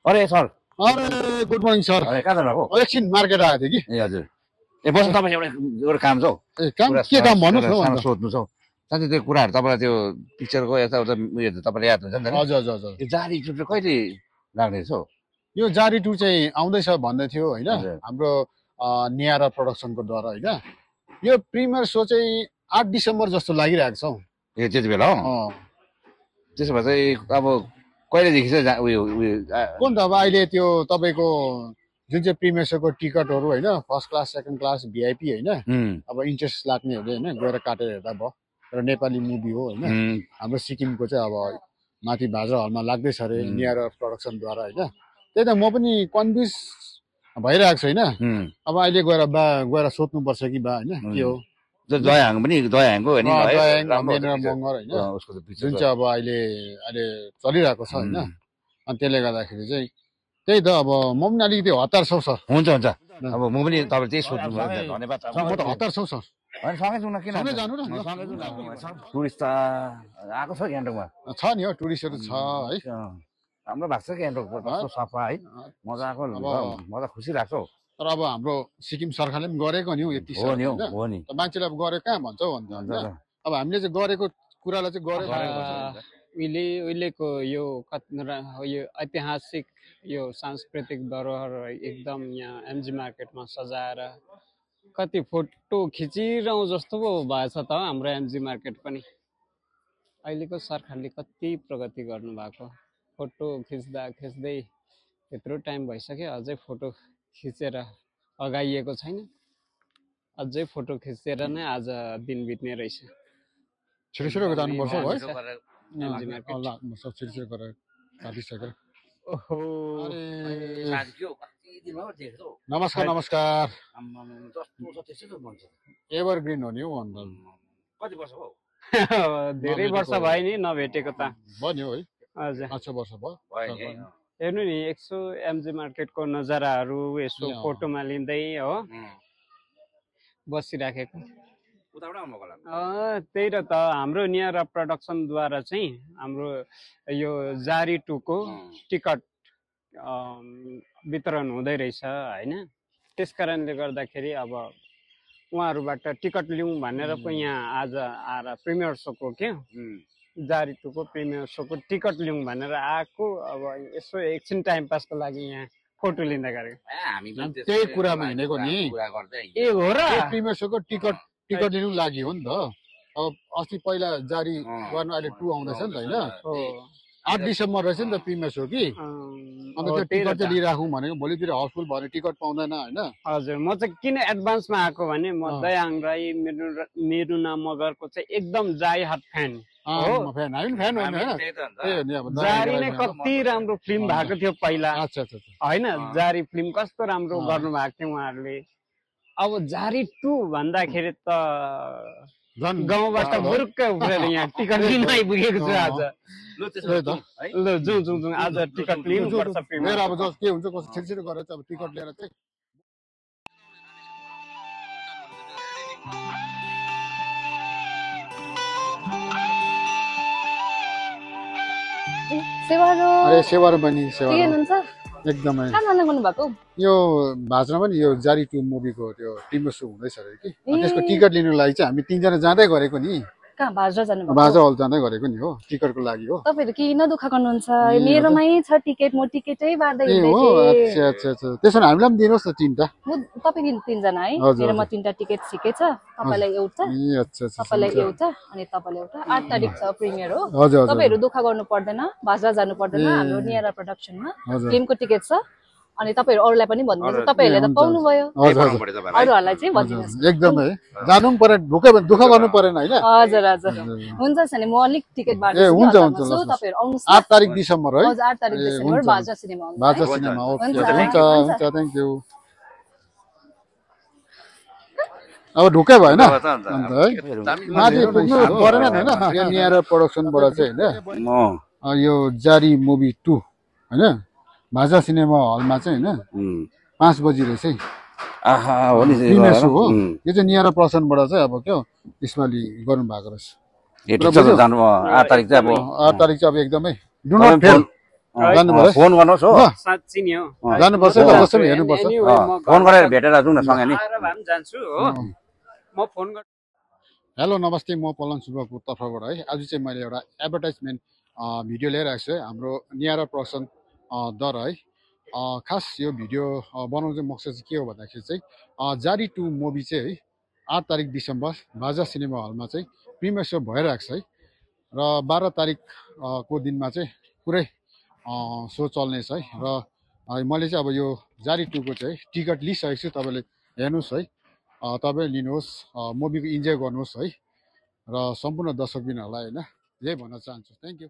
अरे सर अरे good morning sir. अरे कहाँ जानुभएको एकछिन मार्केट आएको थिएँ कि। ए हजुर ए बस्नु तपाईँ एउटा काम छ हौ ए काम के काम भन्नुहोस् न सानो सोध्नु छ हौ साँच्चै त्यो कुराहरू तपाईँलाई त्यो पिक्चरको यताउता उयो तपाईँलाई याद हुन्छ नि त हजुर हजुर हजुर यो जारी टुर चाहिँ कहिले लाग्ने छ हौ यो जारी टुर चाहिँ आउँदैछ भन्दै थियो होइन हजुर। हाम्रो नियारा प्रोडक्सनको द्वारा होइन यो प्रिमियर सो चाहिँ 8 डिसेम्बर जस्तो लागिरहेको छ हौ। ए त्यति बेला हो अँ, त्यसो भए चाहिँ अब कहिलेदेखि चाहिँ उयो उयो कुन त अब अहिले त्यो तपाईँको जुन चाहिँ प्रिमियर सोको टिकटहरू होइन first class second class VIP होइन अब इन्ट्रेस्ट लाग्नेहरूले होइन गएर काटेर हेर्दा भयो र नेपाली मुभी हो होइन हाम्रो सिक्किमको चाहिँ अब माथि भाजरा हलमा लाग्दैछ अरे नियर प्रडक्सनद्वारा होइन त्यही त म पनि कन्फ्युज भइरहेको छु होइन अब अहिले गएर सोध्नुपर्छ कि बा होइन के हो दयाहाङ पनि दयाहाङको होइन मगर होइन उसको त पिक्चर जुन चाहिँ अब अहिले चलिरहेको छ होइन अनि त्यसले गर्दाखेरि चाहिँ त्यही त अब म पनि अलिकति हतार छौ सर। हुन्छ हुन्छ अब म पनि तपाईँले त्यही सोध्नु धन्यवाद म त हतार छौ सर। होइन सँगै जाउँ न किन सँगै जानु न सँगै जाउँ टुरिस्ट त आएको छ गान्तोकमा छ नि हो टुरिस्टहरू छ है राम्रो भएको छ गान्तोक कस्तो सफा है मजाको म त खुसी लाग्छ हौ तर अब हाम्रो सिक्किम सरकारले पनि गरेको नि हौ यति हो नि हो नि मान्छेले अब गरेको कहाँ भन्छ हौ अन्त अब हामीले चाहिँ गरेको कुरालाई चाहिँ गरेको उहिलेको यो ऐतिहासिक यो सांस्कृतिक धरोहर एकदम यहाँ एमजी मार्केटमा सजाएर कति फोटो खिचिरहँ जस्तो पो भएछ त हाम्रो एमजी मार्केट पनि। अहिलेको सरकारले कति प्रगति गर्नुभएको फोटो खिच्दै त्यत्रो टाइम भइसक्यो अझै फोटो खिचेर अगाइएको छैन अझै फोटो खिचेर नै आज दिन बित्ने रहेछ। छिटो जानुपर्छ है एमजी मार्केट छिटो गरेर काटिसक्यो। ओहो नमस्कार नमस्कार एभरग्रिन हो नि हौ अन्त कति वर्ष हो धेरै वर्ष भयो नि नभेटेको त बन्यो है हजुर 5 वर्ष भयो हेर्नु नि यसो एमजी मार्केटको नजाराहरू यसो फोटोमा लिँदै हो बसिराखेको त्यही र त हाम्रो नियर प्रोडक्सनद्वारा चाहिँ हाम्रो यो जारी टुको टिकट वितरण हुँदै रहेछ होइन त्यस कारणले गर्दाखेरि अब उहाँहरूबाट टिकट लिउँ भनेर पो यहाँ आज आएर प्रिमियर सोको के जारी टुको प्रिमियर सोको टिकट लिउँ भनेर आएको अब यसो एकछिन टाइम पासको लागि यहाँ फोटो लिँदा गरेको त्यही कुरामा हिँडेको नि ए हो र प्रिमियर सोको टिकट लिनु लागि हो नि त अब अस्ति पहिला जारी गर्न अहिले 2 आउँदैछ नि त होइन 8 डिसेम्बर रहेछ नि त प्रिमियर सो कि अन्त त्यो टिकट चाहिँ लिइराखौँ भनेको भोलितिर हाउसफुल भने टिकट पाउँदैन होइन। हजुर म चाहिँ किन एडभान्समा आएको भने म दयाहाङ राई मेरुना मगरको चाहिँ एकदम जाई हार्ट फ्यान हो जारी नै कति राम्रो फिल्म भएको थियो पहिला होइन जारी फिल्म कस्तो राम्रो गर्नु भएको थियो उहाँहरूले अब जारी 2 भन्दाखेरि त गाउँबाट बुरुक्कै उफ्रेर यहाँ टिकट लिन आइपुगेको छु आज ल जाउँ आज टिकट लिनुपर्छ मेरो अब के हुन्छ कस्तो छिटो गरेर चाहिँ अब टिकट लिएर चाहिँ सेवारो बनी एकदमै यो भाजमा पनि यो जारी 2 मुभीको त्यो टिम सो हुँदैछ अरे कि त्यसको टिकट लिनुको लागि चाहिँ हामी 3 जना जाँदै गरेको नि कहाँ भाजरा जानु भाजरा हल जाँदै गरेको नि हो टिकटको लागि हो। तपाईहरु किन दुःख गर्नुहुन्छ मेरोमै छ टिकट म टिकटै बार्दै हिँड्दै छु। अच्छा त्यसो भने हामीलाई पनि दिनुस् न 3टा तपाईले 3 जना है मेरोमा 3टा टिकट सिकै छ तपाईलाई एउटा तपाईलाई एउटा अनि तपाईलाई एउटा 8 तारिख छ प्रिमियर हो तपाईहरु दुःख गर्नु पर्दैन भाजरा जानु पर्दैन हाम्रो नियरा प्रोडक्सनमा फिल्मको टिकट छ अनि तपाईहरु अरूलाई पनि भन्नुहुन्छ तपाईहरुले त पाउनु भयो अरूहरुलाई चाहिँ भन्दिनुस् एकदमै जानु पनि पर्यो दुःख गर्नु पर्दैन हैन हजुर हुन्छ सनी म अलिक टिकट बार्छु हुन्छ तपाईहरु आउनुस् 8 तारिख डिसेम्बर है हजुर 8 तारिख डिसेम्बर भाजरा सिनेमा ओके हुन्छ थ्यांक यू अब ढुकै भएन अन्त है माथि पुग्नु परेन हैन यो नियर प्रोडक्सनबाट चाहिँ हैन यो जारी मुभी 2 हैन भाजा सिनेमा हलमा चाहिँ हैन 5 बजी रहेछ है आहा हो नि यो चाहिँ नियर प्रोडक्सनबाट चाहिँ अब के इस्माली गर्नु भएको रहेछ यो जानु 8 तारिख चाहिँ अब 8 तारिख चाहिँ अब एकदमै डु नट फेल जानु पर्यो फोन गर्नुहोस् हो साँच्ची नि हो जानुपर्छ ल जस्तो पनि हेर्नुपर्छ Anyway, म फोन गरेर भेटेर जाउँ न सँगै नि आएर भए पनि जान्छु हो म फोन गर्छु हेलो नमस्ते म पलन सुब्बाको तर्फबाट है आज चाहिँ मैले एउटा एडभर्टाइजमेन्ट भिडियो लिएर आएको छु है हाम्रो नियारा प्रोडक्सन द्वारा है खास यो भिडियो बनाउनु चाहिँ मकसद चाहिँ के हो भन्दाखेरि चाहिँ जारी 2 मुभी चाहिँ है 8 तारिक दिसम्बर बाजा सिनेमा हलमा चाहिँ प्रिमियर सो भइरहेको छ है र 12 तारिक को दिनमा चाहिँ पुरै सो चल्नेछ है र मैले चाहिँ अब यो जारी 2 को चाहिँ टिकट लिइसकेको छु तपाईँले हेर्नुहोस् है तपाईँले लिनुहोस् मुभीको इन्जोय गर्नुहोस् है र सम्पूर्ण दर्शकबिनहरूलाई होइन यही भन्न चाहन्छु थ्याङ्क यू